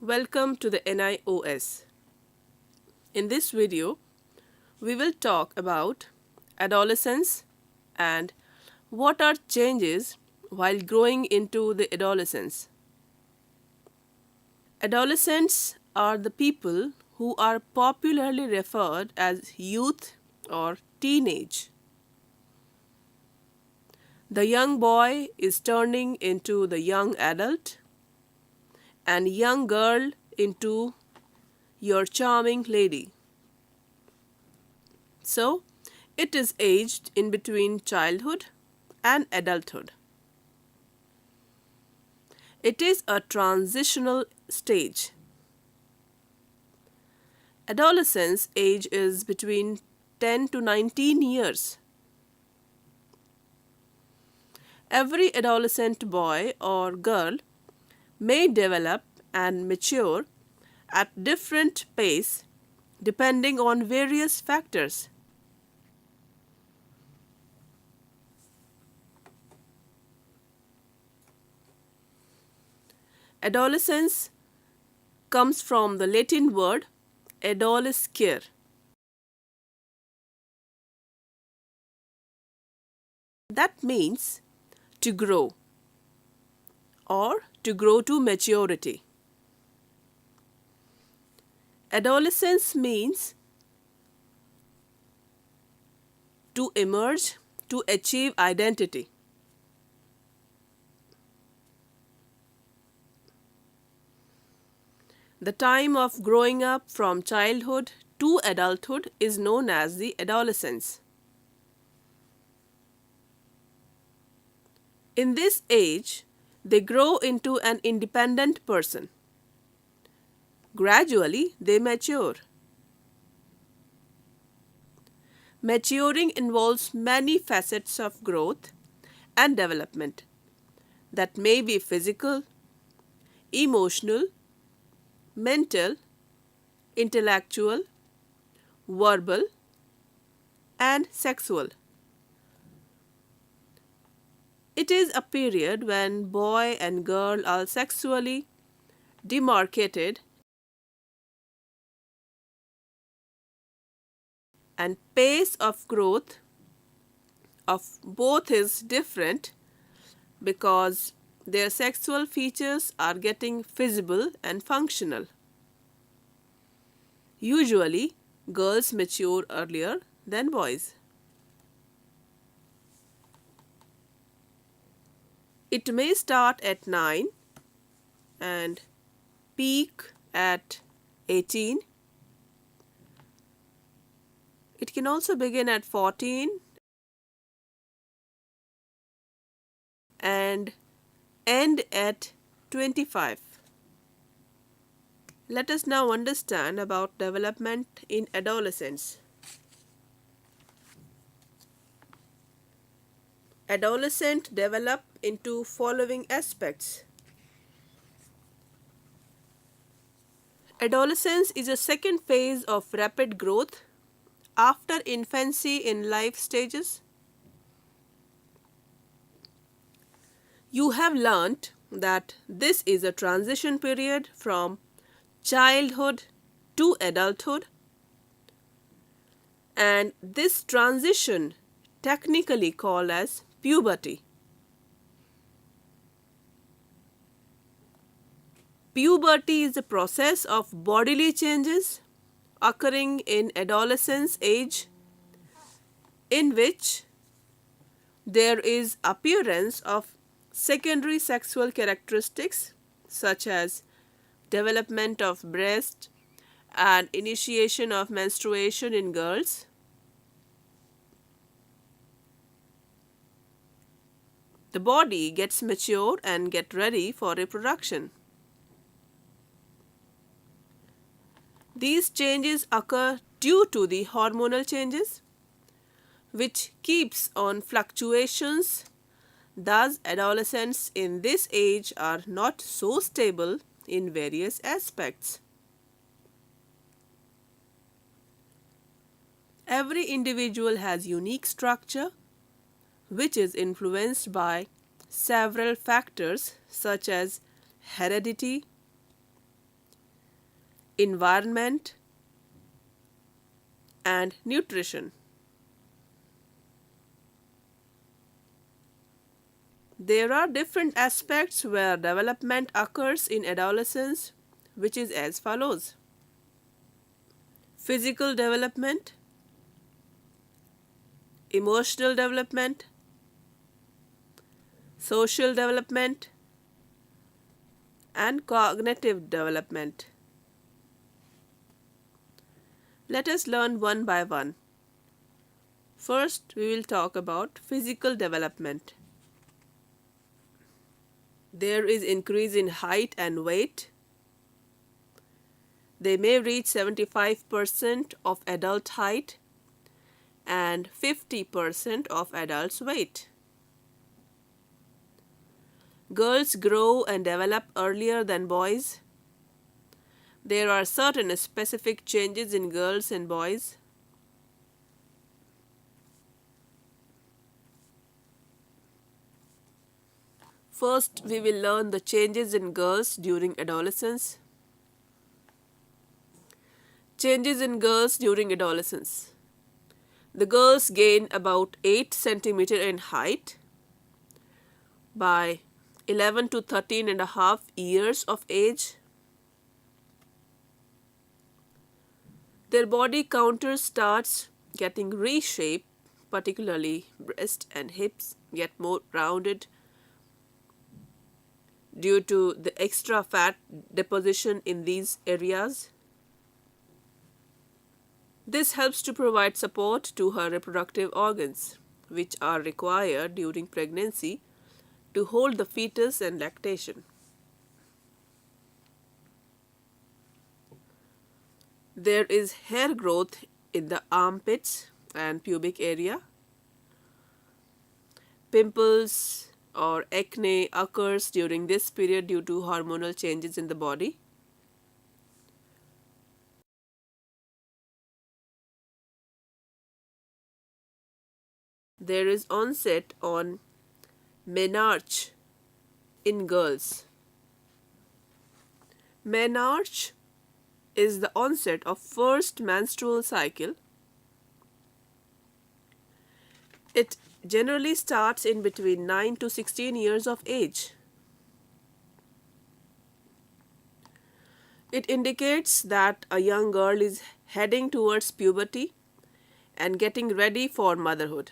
Welcome to the NIOS. In this video, we will talk about adolescence and what are changes while growing into the adolescence. Adolescents are the people who are popularly referred as youth or teenage. The young boy is turning into the young adult and young girl into your charming lady. So, it is aged in between childhood and adulthood. It is a transitional stage. Adolescence age is between 10 to 19 years. Every adolescent boy or girl may develop and mature at different pace depending on various factors. Adolescence comes from the Latin word adolescere. That means to grow or to grow to maturity. Adolescence means to emerge, to achieve identity. The time of growing up from childhood to adulthood is known as the adolescence. In this age, they grow into an independent person. Gradually, they mature. Maturing involves many facets of growth and development that may be physical, emotional, mental, intellectual, verbal, and sexual. It is a period when boy and girl are sexually demarcated and pace of growth of both is different because their sexual features are getting visible and functional. Usually, girls mature earlier than boys. It may start at 9 and peak at 18. It can also begin at 14 and end at 25. Let us now understand about development in adolescence. Adolescents develop into following aspects. Adolescence is a second phase of rapid growth after infancy in life stages. You have learnt that this is a transition period from childhood to adulthood, and this transition technically called as puberty. Puberty is a process of bodily changes occurring in adolescence age in which there is appearance of secondary sexual characteristics such as development of breast and initiation of menstruation in girls. The body gets mature and get ready for reproduction. These changes occur due to the hormonal changes, which keeps on fluctuations. Thus, adolescents in this age are not so stable in various aspects. Every individual has unique structure, which is influenced by several factors such as heredity, environment, and nutrition. There are different aspects where development occurs in adolescence, which is as follows: physical development, emotional development, social development, and cognitive development. Let us learn one by one. First, we will talk about physical development. There is increase in height and weight. They may reach 75% of adult height and 50% of adult's weight. Girls grow and develop earlier than boys. There are certain specific changes in girls and boys. First, we will learn the changes in girls during adolescence. Changes in girls during adolescence. The girls gain about 8 cm in height by 11 to 13 and a half years of age. Their body counter starts getting reshaped, particularly breast and hips get more rounded due to the extra fat deposition in these areas. This helps to provide support to her reproductive organs, which are required during pregnancy to hold the fetus and lactation. There is hair growth in the armpits and pubic area. Pimples or acne occurs during this period due to hormonal changes in the body. There is onset on menarche in girls. Menarche is the onset of first menstrual cycle. It generally starts in between 9 to 16 years of age. It indicates that a young girl is heading towards puberty and getting ready for motherhood.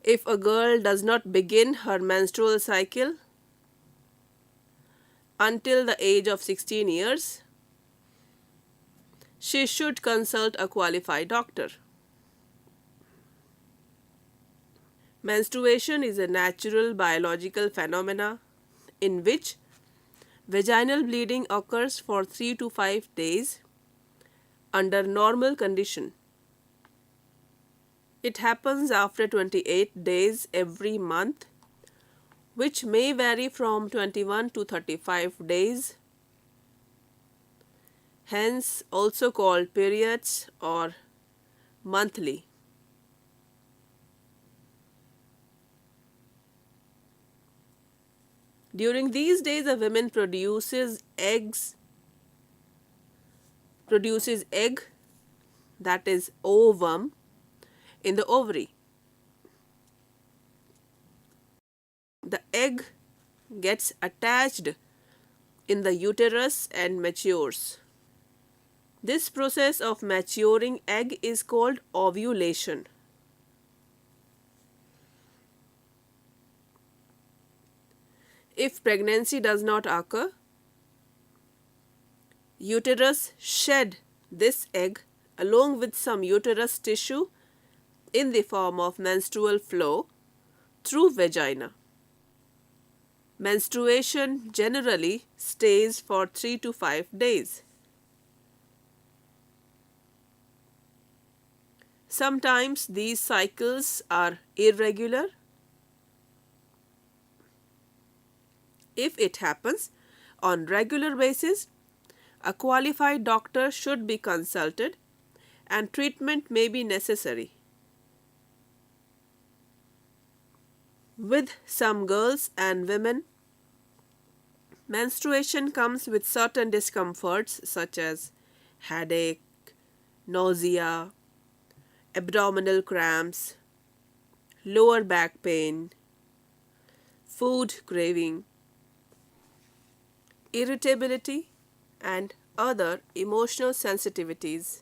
If a girl does not begin her menstrual cycle until the age of 16 years, she should consult a qualified doctor. Menstruation is a natural biological phenomena in which vaginal bleeding occurs for 3 to 5 days under normal condition. It happens after 28 days every month, which may vary from 21 to 35 days, hence also called periods or monthly. During these days, a woman produces egg, that is ovum, in the ovary. The egg gets attached in the uterus and matures. This process of maturing egg is called ovulation. If pregnancy does not occur, uterus shed this egg along with some uterus tissue in the form of menstrual flow through vagina. Menstruation generally stays for 3 to 5 days. Sometimes these cycles are irregular. If it happens on regular basis, a qualified doctor should be consulted and treatment may be necessary. With some girls and women, menstruation comes with certain discomforts such as headache, nausea, abdominal cramps, lower back pain, food craving, irritability, and other emotional sensitivities.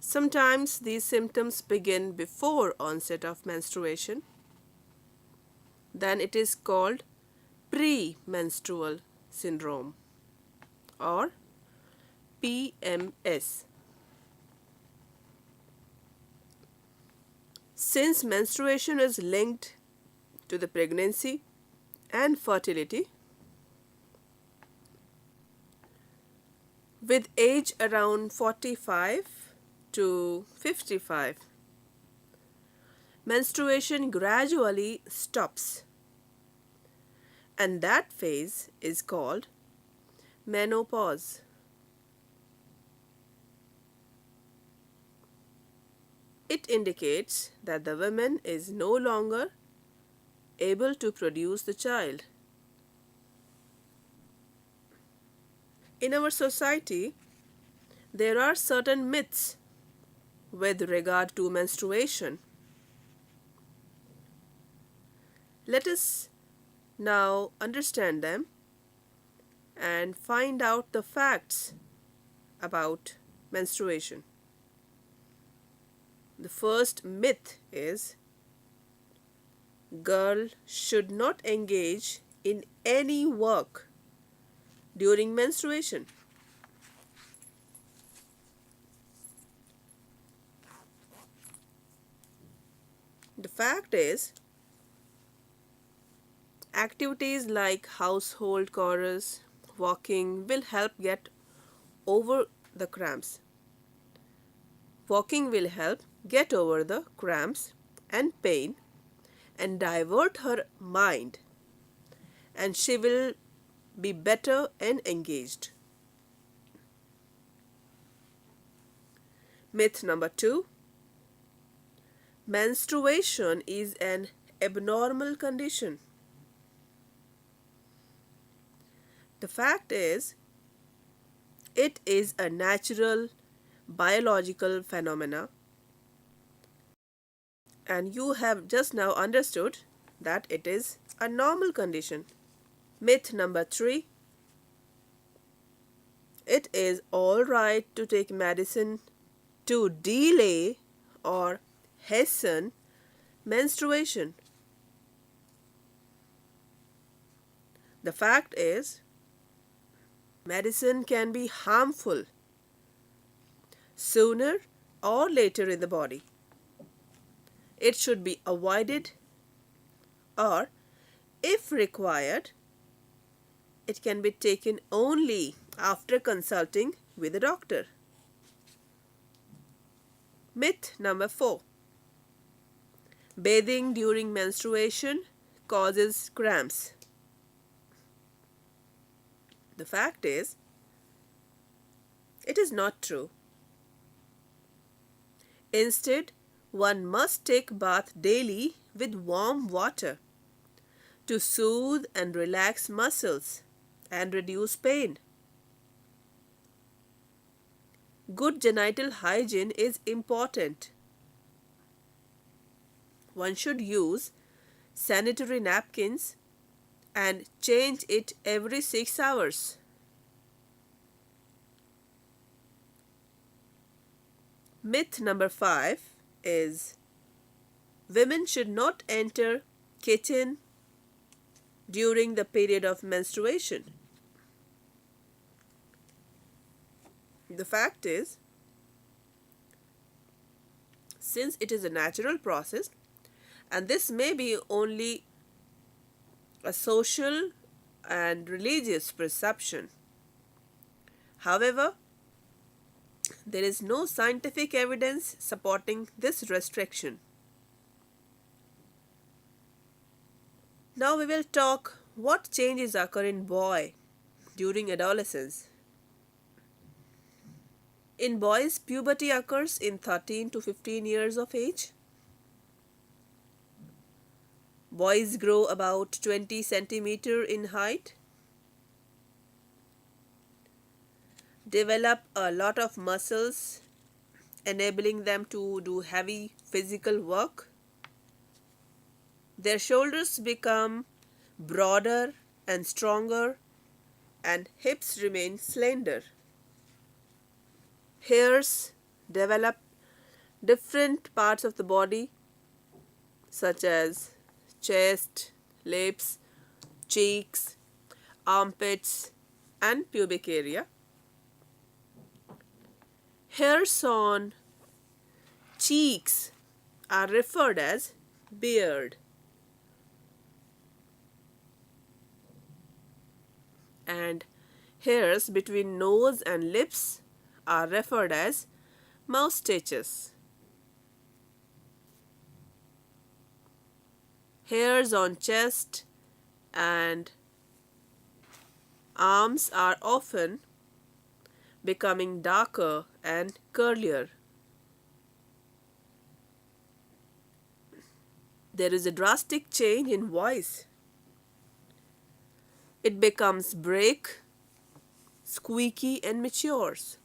Sometimes these symptoms begin before onset of menstruation. Then it is called premenstrual syndrome or PMS. Since menstruation is linked to the pregnancy and fertility, with age around 45 to 55, menstruation gradually stops, and that phase is called menopause. It indicates that the woman is no longer able to produce the child. In our society, there are certain myths with regard to menstruation. Let us now understand them and find out the facts about menstruation. The first myth is girl should not engage in any work during menstruation. The fact is, activities like household chores, walking will help get over the cramps. Walking will help get over the cramps and pain and divert her mind, and she will be better and engaged. Myth number 2: menstruation is an abnormal condition. The fact is, it is a natural biological phenomena, and you have just now understood that it is a normal condition. Myth number 3: it is all right to take medicine to delay or hasten menstruation. The fact is, medicine can be harmful sooner or later in the body. It should be avoided, or if required, it can be taken only after consulting with a doctor. Myth number 4: bathing during menstruation causes cramps. The fact is, it is not true. Instead, one must take bath daily with warm water to soothe and relax muscles and reduce pain. Good genital hygiene is important. One should use sanitary napkins and change it every 6 hours. Myth number 5 is women should not enter kitchen during the period of menstruation. The fact is, since it is a natural process, and this may be only a social and religious perception. However, there is no scientific evidence supporting this restriction. Now we will talk what changes occur in boy during adolescence. In boys, puberty occurs in 13 to 15 years of age. Boys grow about 20 centimeter in height, develop a lot of muscles, enabling them to do heavy physical work. Their shoulders become broader and stronger, and hips remain slender. Hairs develop different parts of the body, such as chest, lips, cheeks, armpits, and pubic area. Hairs on cheeks are referred as beard, and hairs between nose and lips are referred as moustaches. Hairs on chest and arms are often becoming darker and curlier. There is a drastic change in voice. It becomes break, squeaky, and matures.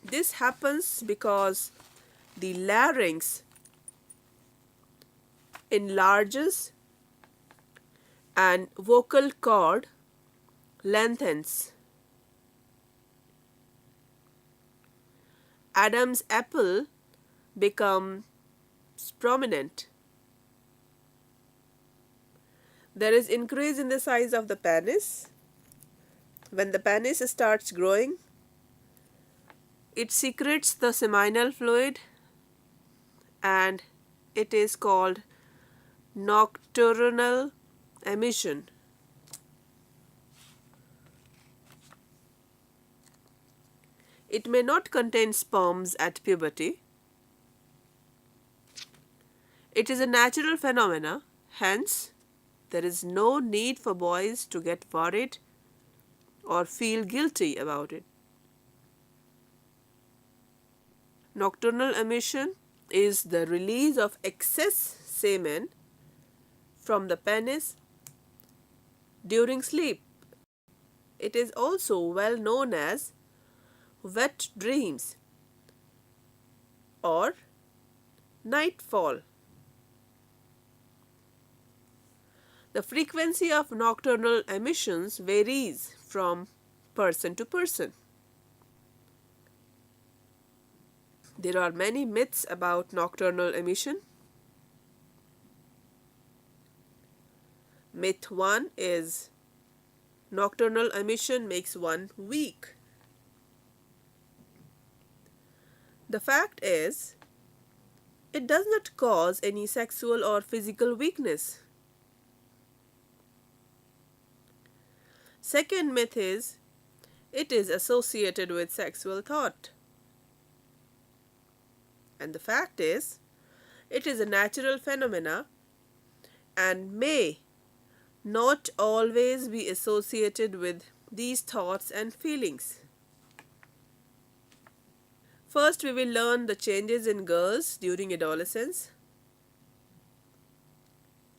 This happens because the larynx enlarges and vocal cord lengthens. Adam's apple becomes prominent. There is increase in the size of the penis. When the penis starts growing, it secretes the seminal fluid, and it is called nocturnal emission. It may not contain sperms at puberty. It is a natural phenomena, hence there is no need for boys to get worried or feel guilty about it. Nocturnal emission is the release of excess semen from the penis during sleep. It is also well known as wet dreams or nightfall. The frequency of nocturnal emissions varies from person to person. There are many myths about nocturnal emission. Myth 1 is nocturnal emission makes one weak. The fact is, it does not cause any sexual or physical weakness. Second myth is, it is associated with sexual thought. And the fact is, it is a natural phenomena and may not always be associated with these thoughts and feelings. First, we will learn the changes in girls during adolescence.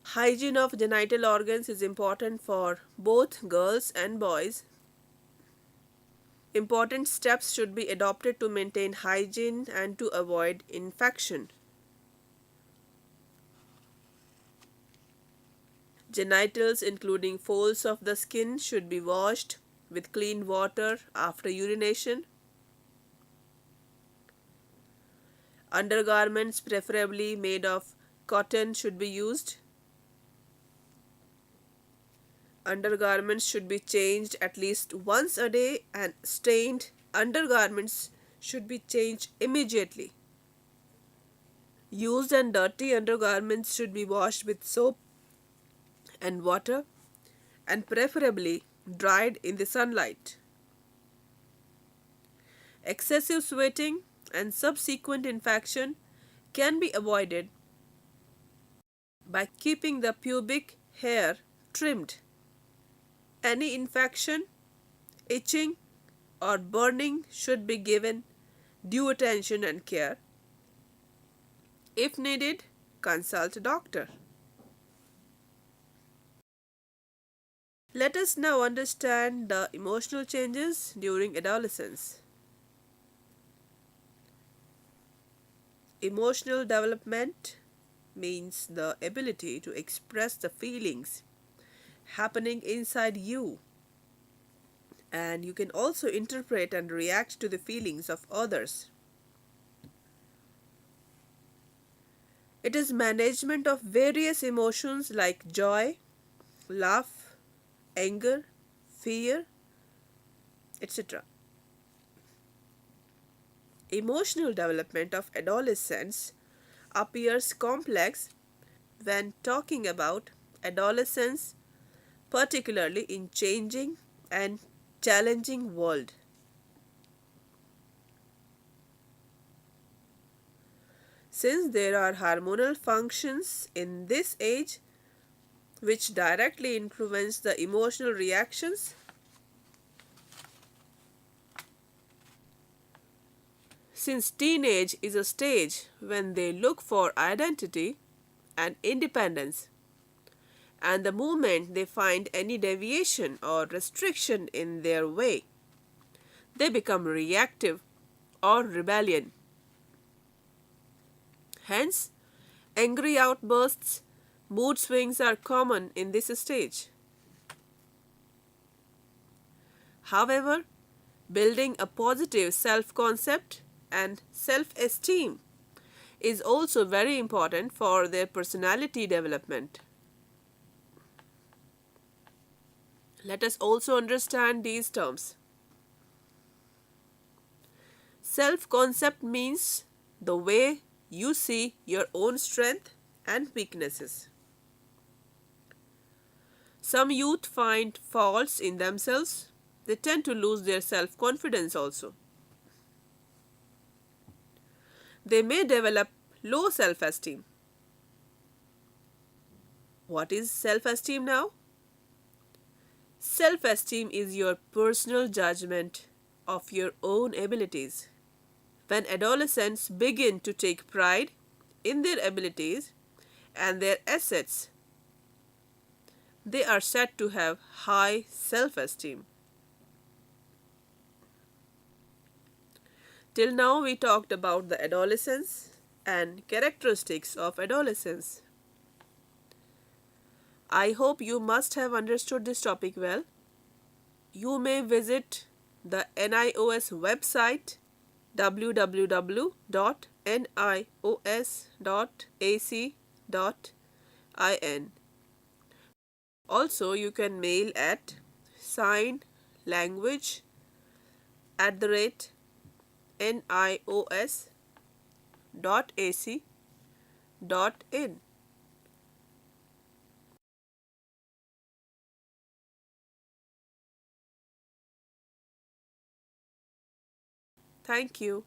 Hygiene of genital organs is important for both girls and boys. Important steps should be adopted to maintain hygiene and to avoid infection. Genitals, including folds of the skin, should be washed with clean water after urination. Undergarments, preferably made of cotton, should be used. Undergarments should be changed at least once a day, and stained undergarments should be changed immediately. Used and dirty undergarments should be washed with soap and water and preferably dried in the sunlight. Excessive sweating and subsequent infection can be avoided by keeping the pubic hair trimmed. Any infection, itching, or burning should be given due attention and care. If needed, consult a doctor. Let us now understand the emotional changes during adolescence. Emotional development means the ability to express the feelings happening inside you, and you can also interpret and react to the feelings of others. It is management of various emotions like joy, love, anger, fear, etc. Emotional development of adolescents appears complex when talking about adolescence, particularly in changing and challenging world. Since there are hormonal functions in this age which directly influence the emotional reactions, since teenage is a stage when they look for identity and independence, and the moment they find any deviation or restriction in their way, they become reactive or rebellion. Hence, angry outbursts, mood swings are common in this stage. However, building a positive self concept and self esteem is also very important for their personality development. Let us also understand these terms. Self concept means the way you see your own strength and weaknesses. Some youth find faults in themselves. They tend to lose their self confidence also. They may develop low self esteem. What is self esteem now? Self esteem is your personal judgment of your own abilities. When adolescents begin to take pride in their abilities and their assets, they are said to have high self esteem. Till now, we talked about the adolescence and characteristics of adolescence. I hope you must have understood this topic well. You may visit the NIOS website www.nios.ac.in. Also, you can mail at signlanguage@nios.ac.in. Thank you.